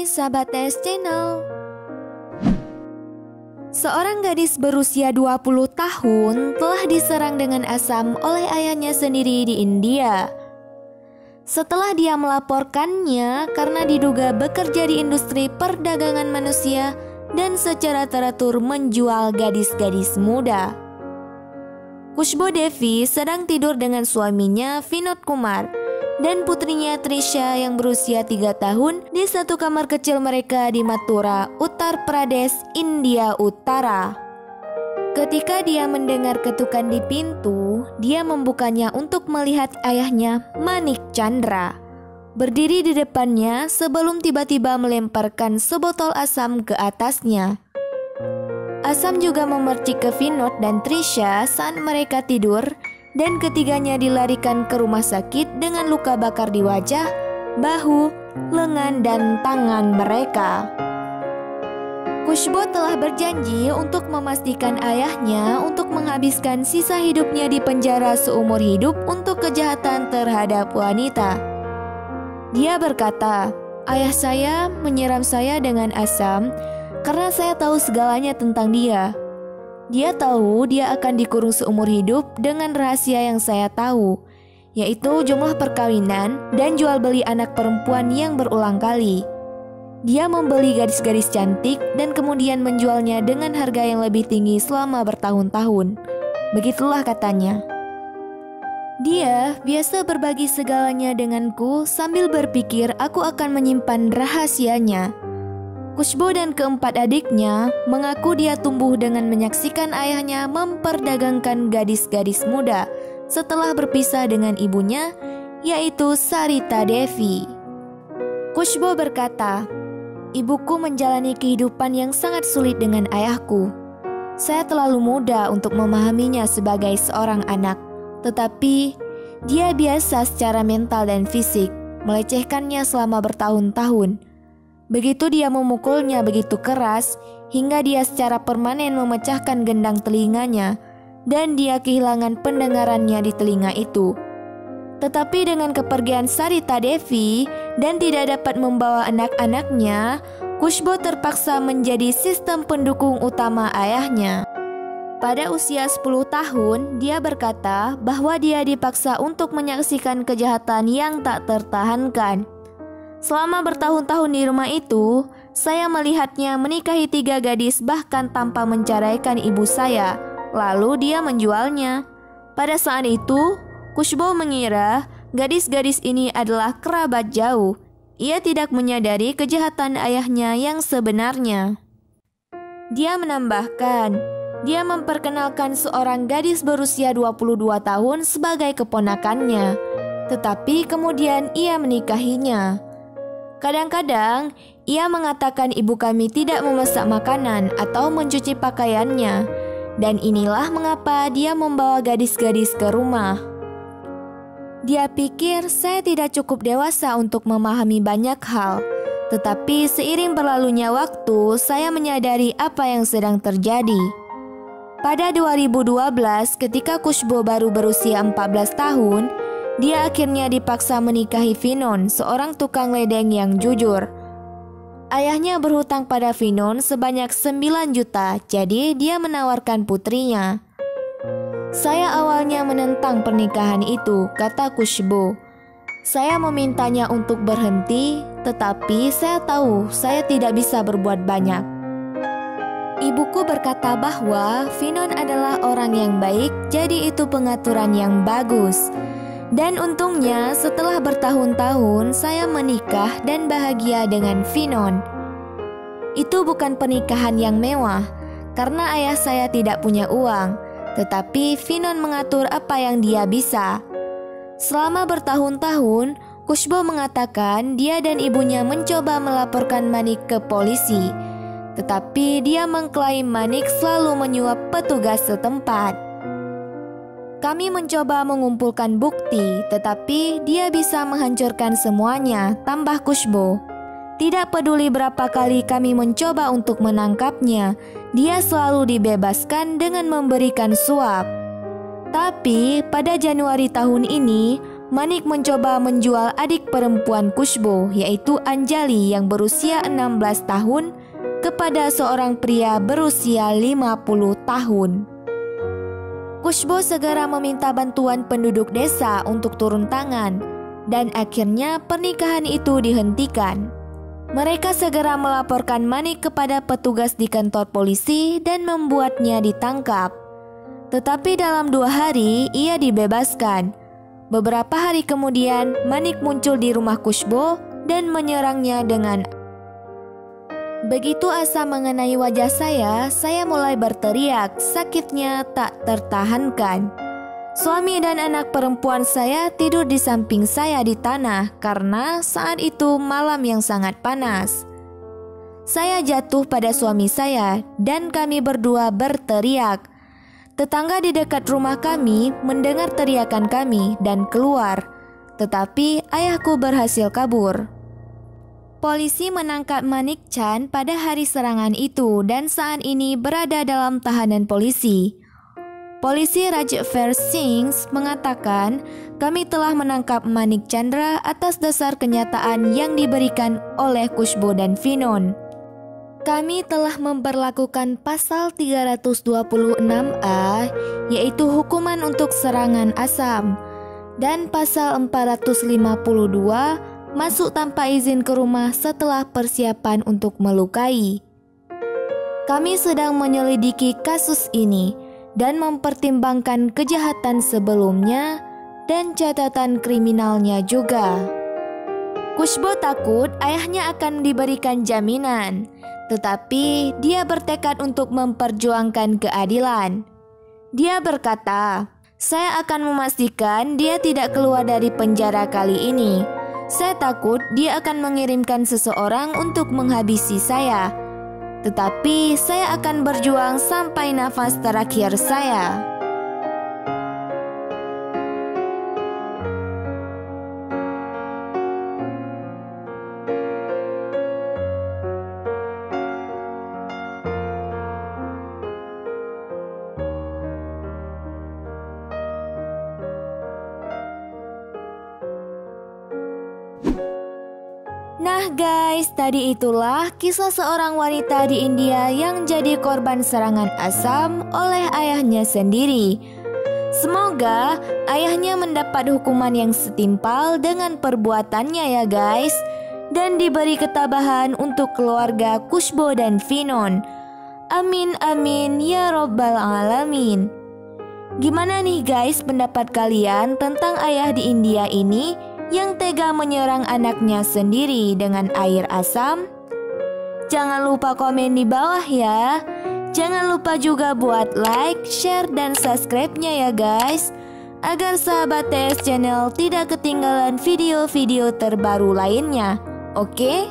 Hai sahabat TS Channel. Seorang gadis berusia 20 tahun telah diserang dengan asam oleh ayahnya sendiri di India. Setelah dia melaporkannya karena diduga bekerja di industri perdagangan manusia dan secara teratur menjual gadis-gadis muda. Khushbu Devi sedang tidur dengan suaminya Vinod Kumar dan putrinya Trisha yang berusia 3 tahun di satu kamar kecil mereka di Mathura, Uttar Pradesh, India Utara. Ketika dia mendengar ketukan di pintu, dia membukanya untuk melihat ayahnya, Manik Chandra, berdiri di depannya sebelum tiba-tiba melemparkan sebotol asam ke atasnya. Asam juga memercik ke Vinod dan Trisha saat mereka tidur, dan ketiganya dilarikan ke rumah sakit dengan luka bakar di wajah, bahu, lengan, dan tangan mereka. Khushbu telah berjanji untuk memastikan ayahnya untuk menghabiskan sisa hidupnya di penjara seumur hidup untuk kejahatan terhadap wanita. Dia berkata, "Ayah saya menyiram saya dengan asam karena saya tahu segalanya tentang dia. Dia tahu dia akan dikurung seumur hidup dengan rahasia yang saya tahu, yaitu jumlah perkawinan dan jual beli anak perempuan yang berulang kali. Dia membeli gadis-gadis cantik dan kemudian menjualnya dengan harga yang lebih tinggi selama bertahun-tahun." Begitulah katanya. Dia biasa berbagi segalanya denganku sambil berpikir aku akan menyimpan rahasianya. Khushbu dan keempat adiknya mengaku dia tumbuh dengan menyaksikan ayahnya memperdagangkan gadis-gadis muda setelah berpisah dengan ibunya, yaitu Sarita Devi. Khushbu berkata, "Ibuku menjalani kehidupan yang sangat sulit dengan ayahku. Saya terlalu muda untuk memahaminya sebagai seorang anak, tetapi dia biasa secara mental dan fisik, melecehkannya selama bertahun-tahun. Begitu dia memukulnya begitu keras hingga dia secara permanen memecahkan gendang telinganya dan dia kehilangan pendengarannya di telinga itu. Tetapi dengan kepergian Sarita Devi dan tidak dapat membawa anak-anaknya, Khushbu terpaksa menjadi sistem pendukung utama ayahnya. Pada usia 10 tahun, dia berkata bahwa dia dipaksa untuk menyaksikan kejahatan yang tak tertahankan. Selama bertahun-tahun di rumah itu, saya melihatnya menikahi 3 gadis bahkan tanpa menceraikan ibu saya, lalu dia menjualnya. Pada saat itu, Khushbu mengira gadis-gadis ini adalah kerabat jauh. Ia tidak menyadari kejahatan ayahnya yang sebenarnya." Dia menambahkan, dia memperkenalkan seorang gadis berusia 22 tahun sebagai keponakannya, tetapi kemudian ia menikahinya. Kadang-kadang, ia mengatakan ibu kami tidak memasak makanan atau mencuci pakaiannya, dan inilah mengapa dia membawa gadis-gadis ke rumah. Dia pikir saya tidak cukup dewasa untuk memahami banyak hal, tetapi seiring berlalunya waktu, saya menyadari apa yang sedang terjadi. Pada 2012, ketika Khushbu baru berusia 14 tahun, dia akhirnya dipaksa menikahi Vinod, seorang tukang ledeng yang jujur. Ayahnya berhutang pada Vinod sebanyak 9 juta, jadi dia menawarkan putrinya. "Saya awalnya menentang pernikahan itu," kata Khushbu. "Saya memintanya untuk berhenti, tetapi saya tahu saya tidak bisa berbuat banyak. Ibuku berkata bahwa Vinod adalah orang yang baik, jadi itu pengaturan yang bagus. Dan untungnya setelah bertahun-tahun saya menikah dan bahagia dengan Vinod. Itu bukan pernikahan yang mewah, karena ayah saya tidak punya uang, tetapi Vinod mengatur apa yang dia bisa." Selama bertahun-tahun, Khushbu mengatakan dia dan ibunya mencoba melaporkan Manik ke polisi, tetapi dia mengklaim Manik selalu menyuap petugas setempat. "Kami mencoba mengumpulkan bukti, tetapi dia bisa menghancurkan semuanya," tambah Khushbu. "Tidak peduli berapa kali kami mencoba untuk menangkapnya, dia selalu dibebaskan dengan memberikan suap." Tapi pada Januari tahun ini, Manik mencoba menjual adik perempuan Kushbo, yaitu Anjali yang berusia 16 tahun, kepada seorang pria berusia 50 tahun. Kushbo segera meminta bantuan penduduk desa untuk turun tangan, dan akhirnya pernikahan itu dihentikan. Mereka segera melaporkan Manik kepada petugas di kantor polisi dan membuatnya ditangkap. Tetapi dalam 2 hari ia dibebaskan. Beberapa hari kemudian, Manik muncul di rumah Kushbo dan menyerangnya dengan... Begitu Asam mengenai wajah saya mulai berteriak, sakitnya tak tertahankan. Suami dan anak perempuan saya tidur di samping saya di tanah karena saat itu malam yang sangat panas. Saya jatuh pada suami saya dan kami berdua berteriak. Tetangga di dekat rumah kami mendengar teriakan kami dan keluar, tetapi ayahku berhasil kabur. Polisi menangkap Manik Chan pada hari serangan itu dan saat ini berada dalam tahanan polisi. Polisi Rajveer Singh mengatakan, kami telah menangkap Manik Chandra atas dasar kenyataan yang diberikan oleh Kushbo dan Finon. Kami telah memperlakukan pasal 326A, yaitu hukuman untuk serangan Asam, dan pasal 452, masuk tanpa izin ke rumah setelah persiapan untuk melukai. Kami sedang menyelidiki kasus ini dan mempertimbangkan kejahatan sebelumnya dan catatan kriminalnya juga. Kushbo takut ayahnya akan diberikan jaminan, tetapi dia bertekad untuk memperjuangkan keadilan. Dia berkata, "Saya akan memastikan dia tidak keluar dari penjara kali ini. Saya takut dia akan mengirimkan seseorang untuk menghabisi saya. Tetapi saya akan berjuang sampai nafas terakhir saya." Nah guys, tadi itulah kisah seorang wanita di India yang jadi korban serangan Asam oleh ayahnya sendiri. Semoga ayahnya mendapat hukuman yang setimpal dengan perbuatannya ya guys, dan diberi ketabahan untuk keluarga Kushbo dan Finon. Amin amin ya robbal alamin. Gimana nih guys pendapat kalian tentang ayah di India ini yang tega menyerang anaknya sendiri dengan air asam? Jangan lupa komen di bawah ya. Jangan lupa juga buat like, share, dan subscribe-nya ya guys, agar sahabat TS Channel tidak ketinggalan video-video terbaru lainnya. Oke?